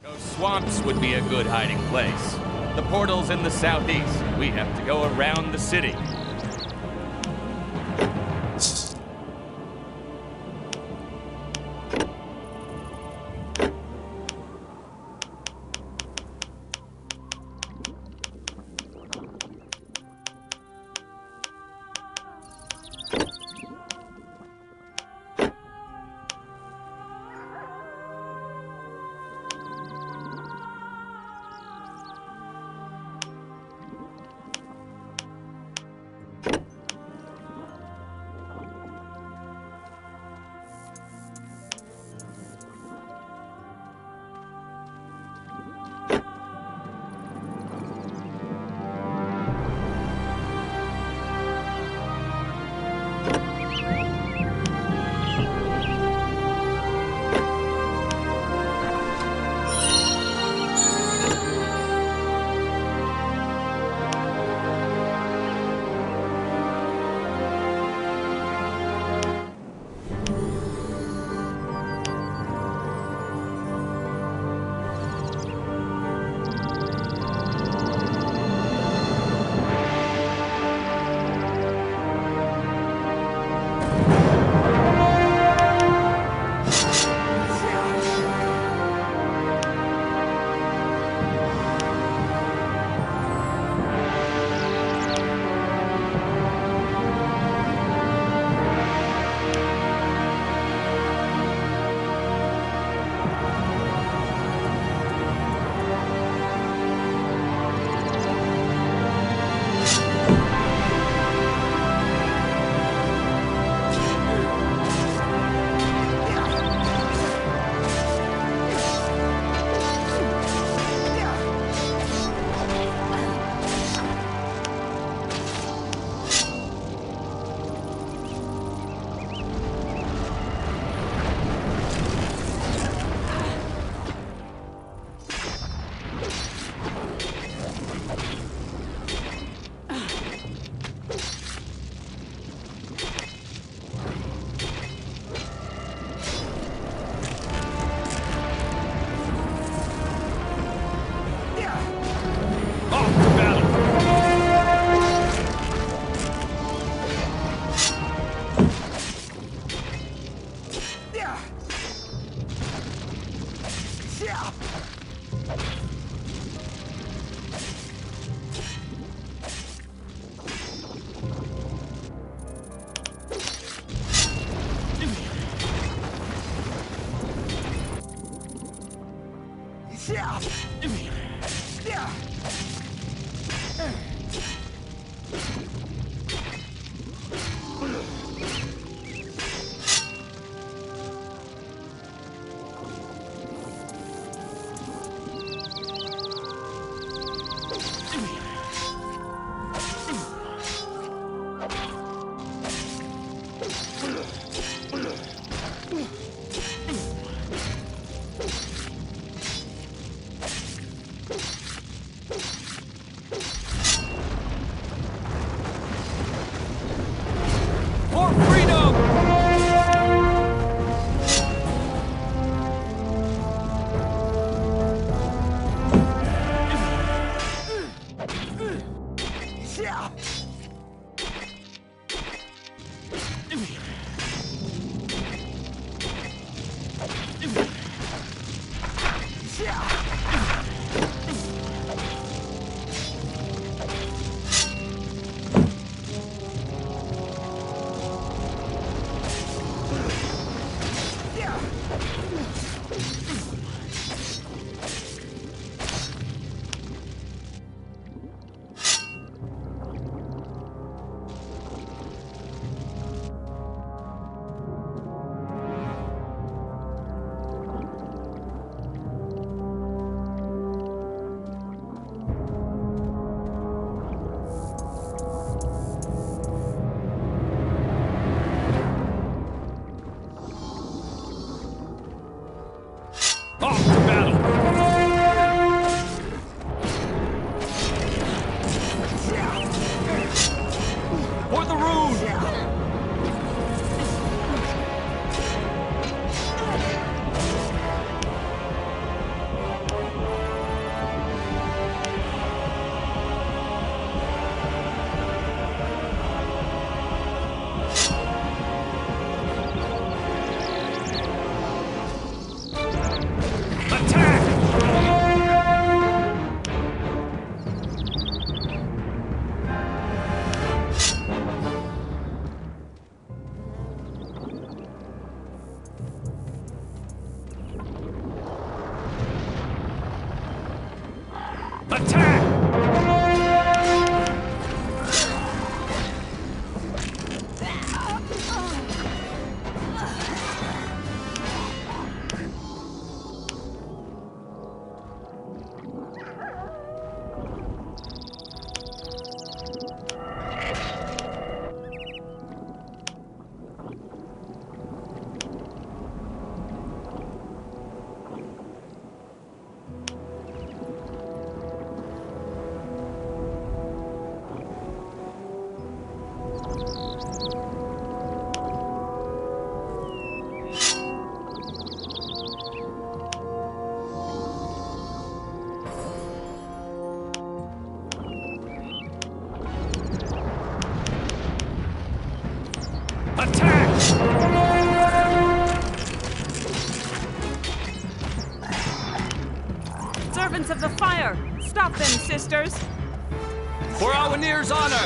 Those swamps would be a good hiding place. The portal's in the southeast. We have to go around the city. Servants of the fire, stop them, sisters! For Awenir's honor!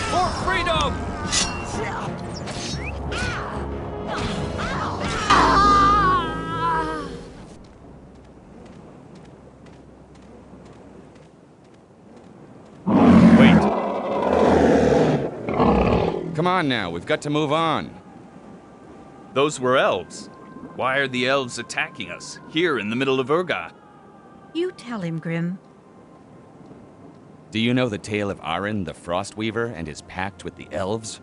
For freedom! Wait. Come on now, we've got to move on. Those were elves. Why are the elves attacking us, here in the middle of Urgath? You tell him, Grim. Do you know the tale of Arin, the Frostweaver, and his pact with the elves?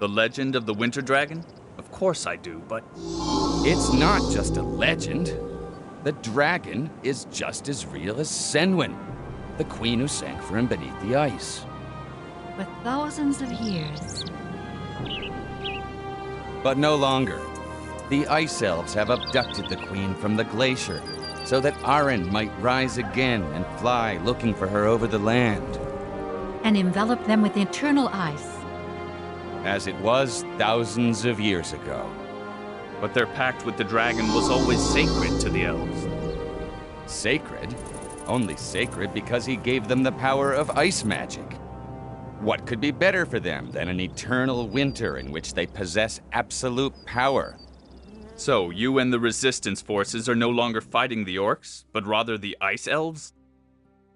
The legend of the Winter Dragon? Of course I do, but... It's not just a legend. The dragon is just as real as Senwyn, the queen who sank for him beneath the ice. For thousands of years. But no longer. The Ice Elves have abducted the Queen from the glacier, so that Arin might rise again and fly looking for her over the land. And envelop them with eternal ice. As it was thousands of years ago. But their pact with the dragon was always sacred to the elves. Sacred? Only sacred because he gave them the power of ice magic. What could be better for them than an eternal winter in which they possess absolute power? So, you and the resistance forces are no longer fighting the orcs, but rather the ice elves?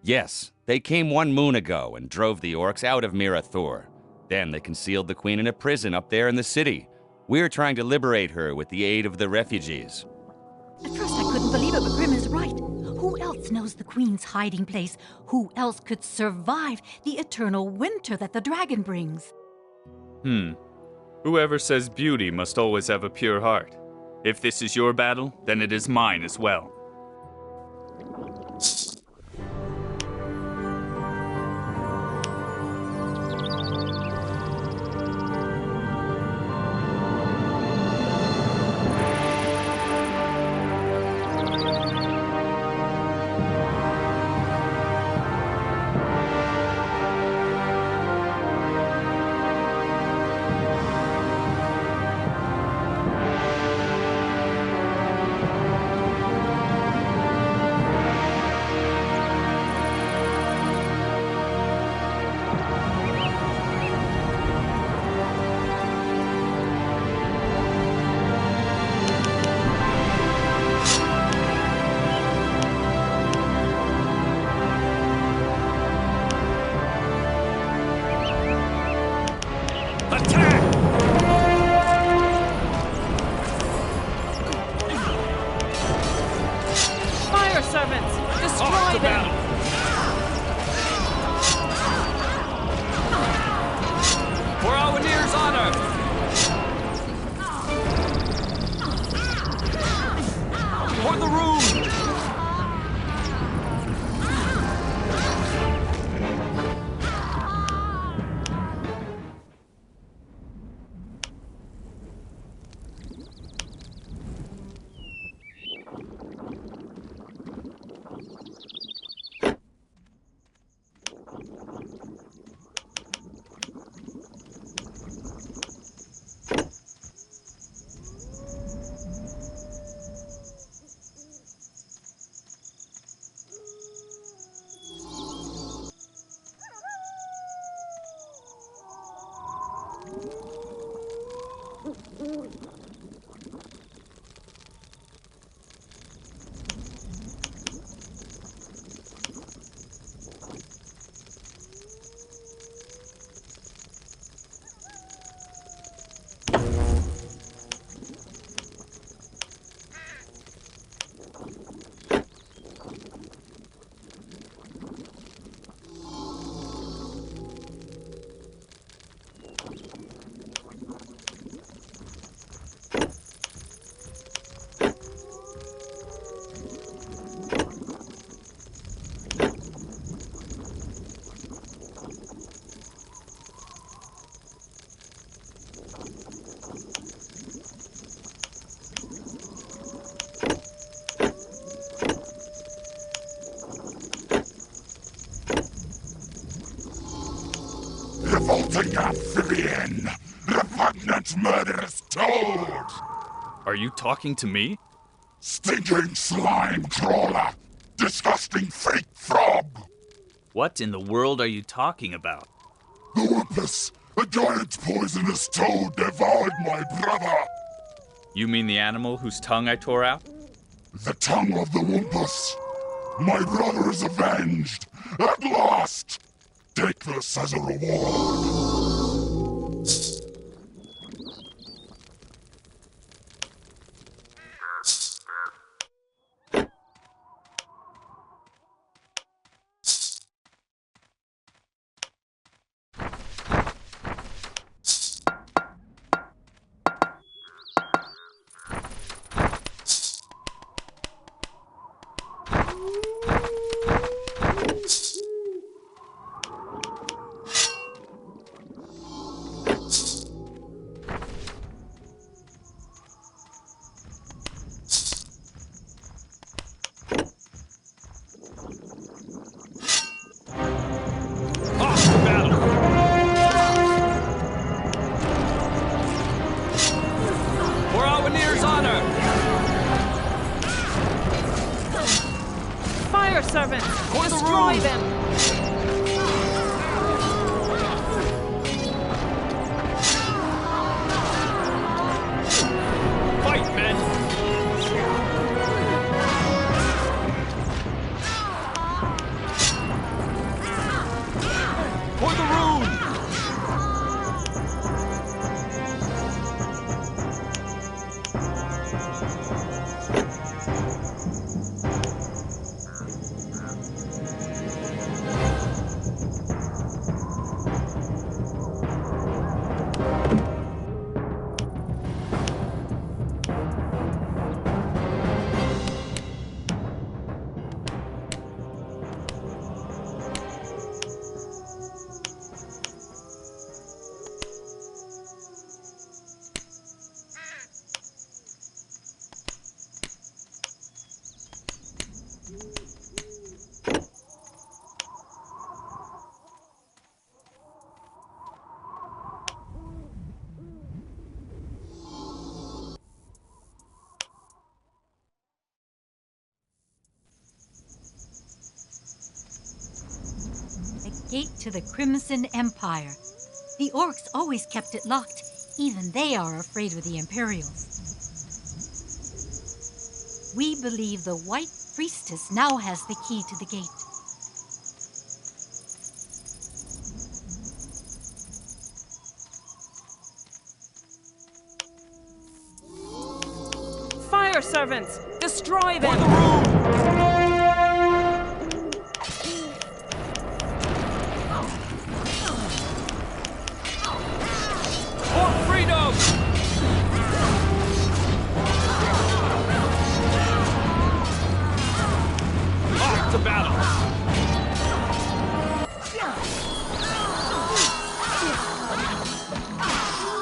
Yes, they came 1 moon ago and drove the orcs out of Mirraw Thur. Then they concealed the queen in a prison up there in the city. We're trying to liberate her with the aid of the refugees. At first I couldn't believe it, but Grim is right. Who else knows the Queen's hiding place? Who else could survive the eternal winter that the dragon brings? Whoever says beauty must always have a pure heart. If this is your battle, then it is mine as well. giant murderous toad! Are you talking to me? Stinking slime crawler! Disgusting freak throb! What in the world are you talking about? The Wumpus! A giant poisonous toad devoured my brother! You mean the animal whose tongue I tore out? The tongue of the Wumpus! My brother is avenged! At last! Take this as a reward! Servants, destroy them! Fight, men! For the rune! Gate to the Crimson Empire. The orcs always kept it locked. Even they are afraid of the Imperials. We believe the White Priestess now has the key to the gate. Fire servants, destroy them! To battle!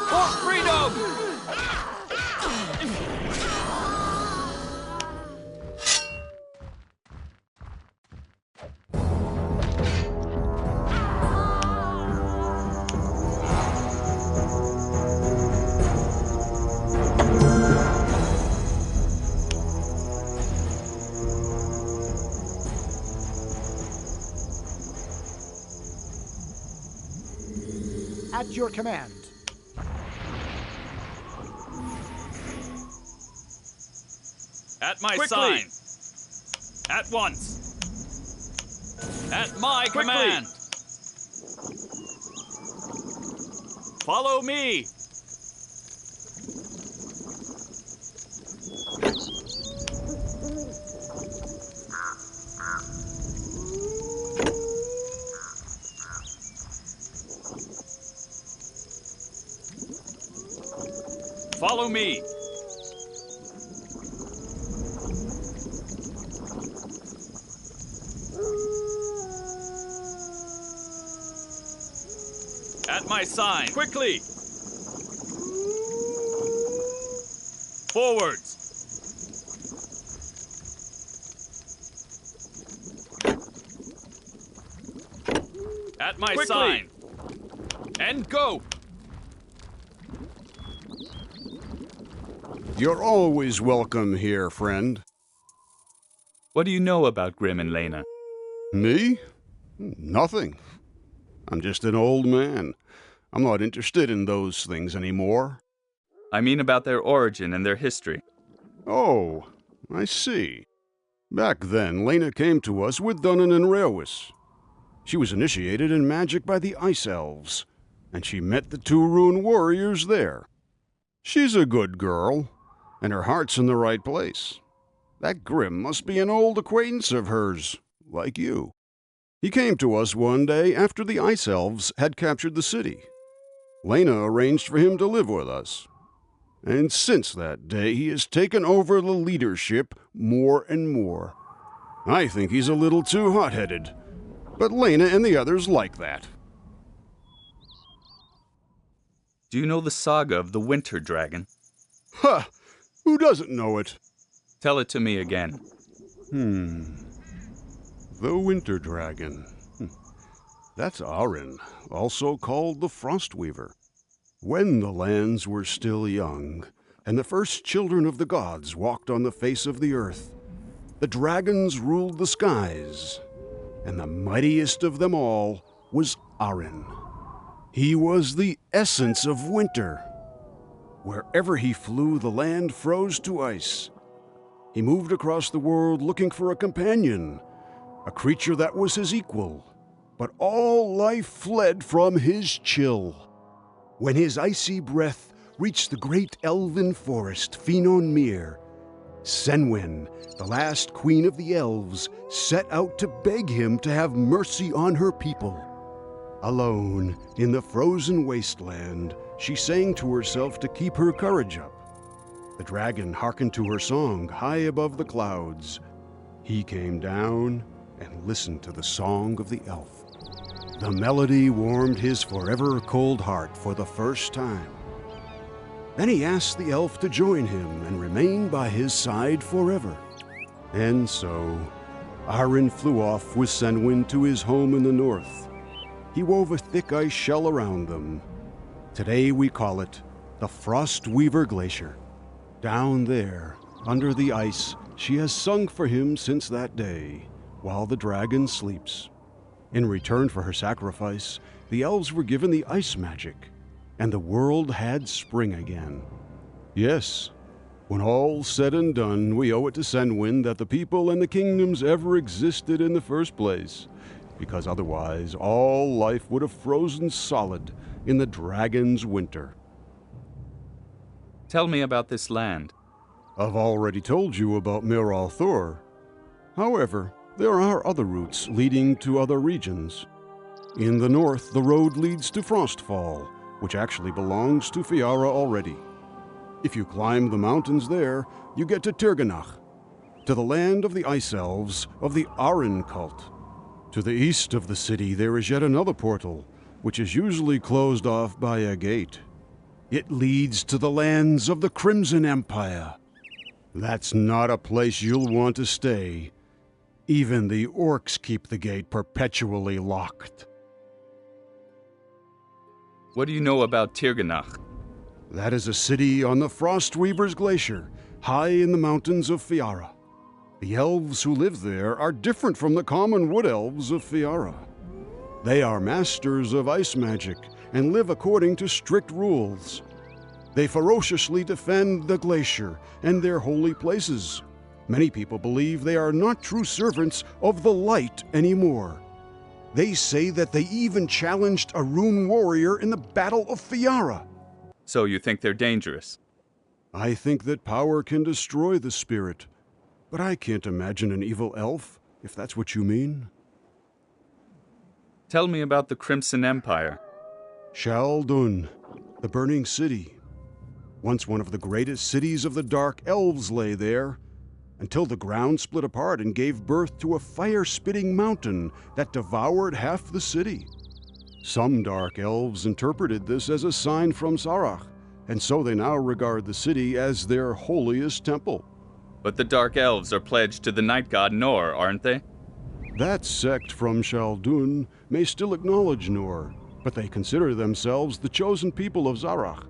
For freedom! At your command. At my sign. At once. At my command. Follow me. Follow me. At my sign. Quickly. Forwards. At my sign. And go. You're always welcome here, friend. What do you know about Grim and Lena? Me? Nothing. I'm just an old man. I'm not interested in those things anymore. I mean about their origin and their history. Oh, I see. Back then, Lena came to us with Dunhan and Reowys. She was initiated in magic by the Ice Elves, and she met the two rune warriors there. She's a good girl, and her heart's in the right place. That Grim must be an old acquaintance of hers, like you. He came to us one day after the Ice Elves had captured the city. Lena arranged for him to live with us. And since that day, he has taken over the leadership more and more. I think he's a little too hot-headed, but Lena and the others like that. Do you know the saga of the Winter Dragon? Ha! Who doesn't know it? Tell it to me again. The Winter Dragon. That's Arin, also called the Frostweaver. When the lands were still young, and the first children of the gods walked on the face of the earth, the dragons ruled the skies, and the mightiest of them all was Arin. He was the essence of winter. Wherever he flew, the land froze to ice. He moved across the world looking for a companion, a creature that was his equal, but all life fled from his chill. When his icy breath reached the great elven forest, Finon Mir, Senwen, the last queen of the elves, set out to beg him to have mercy on her people. Alone, in the frozen wasteland, she sang to herself to keep her courage up. The dragon hearkened to her song high above the clouds. He came down and listened to the song of the elf. The melody warmed his forever cold heart for the first time. Then he asked the elf to join him and remain by his side forever. And so, Arin flew off with Senwen to his home in the north. He wove a thick ice shell around them. Today we call it the Frostweaver Glacier. Down there, under the ice, she has sung for him since that day, while the dragon sleeps. In return for her sacrifice, the elves were given the ice magic, and the world had spring again. Yes, when all's said and done, we owe it to Senwen that the people and the kingdoms ever existed in the first place, because otherwise all life would have frozen solid in the dragon's winter. Tell me about this land. I've already told you about Mirraw Thur. However, there are other routes leading to other regions. In the north, the road leads to Frostfall, which actually belongs to Fiara already. If you climb the mountains there, you get to Tirganach, to the land of the Ice Elves of the Arin cult. To the east of the city, there is yet another portal, which is usually closed off by a gate. It leads to the lands of the Crimson Empire. That's not a place you'll want to stay. Even the orcs keep the gate perpetually locked. What do you know about Tirganach? That is a city on the Frostweaver's Glacier, high in the mountains of Fiara. The elves who live there are different from the common wood elves of Fiara. They are masters of ice magic and live according to strict rules. They ferociously defend the glacier and their holy places. Many people believe they are not true servants of the light anymore. They say that they even challenged a rune warrior in the Battle of Fiara. So you think they're dangerous? I think that power can destroy the spirit, but I can't imagine an evil elf, if that's what you mean. Tell me about the Crimson Empire. Shaldun, the burning city. Once one of the greatest cities of the Dark Elves lay there, until the ground split apart and gave birth to a fire-spitting mountain that devoured half the city. Some Dark Elves interpreted this as a sign from Sarach, and so they now regard the city as their holiest temple. But the Dark Elves are pledged to the night god Nor, aren't they? That sect from Shaldun may still acknowledge Nor, but they consider themselves the chosen people of Zarach.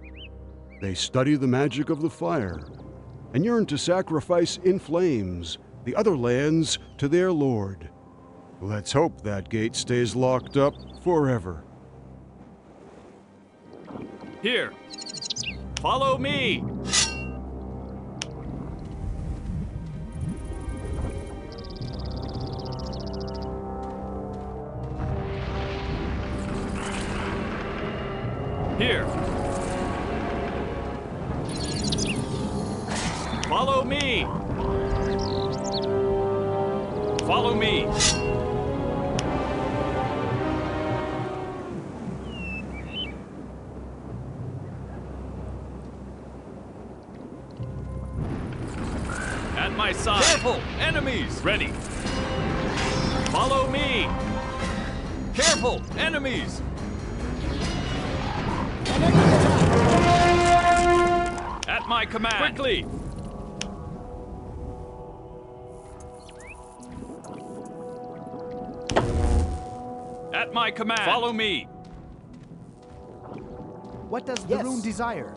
They study the magic of the fire, and yearn to sacrifice in flames the other lands to their lord. Let's hope that gate stays locked up forever. Here. Follow me. Here. Follow me. Follow me. At my side. Careful! Enemies! Ready. Follow me. Careful! Enemies! At my command. Quickly! At my command. Follow me. What does the rune desire?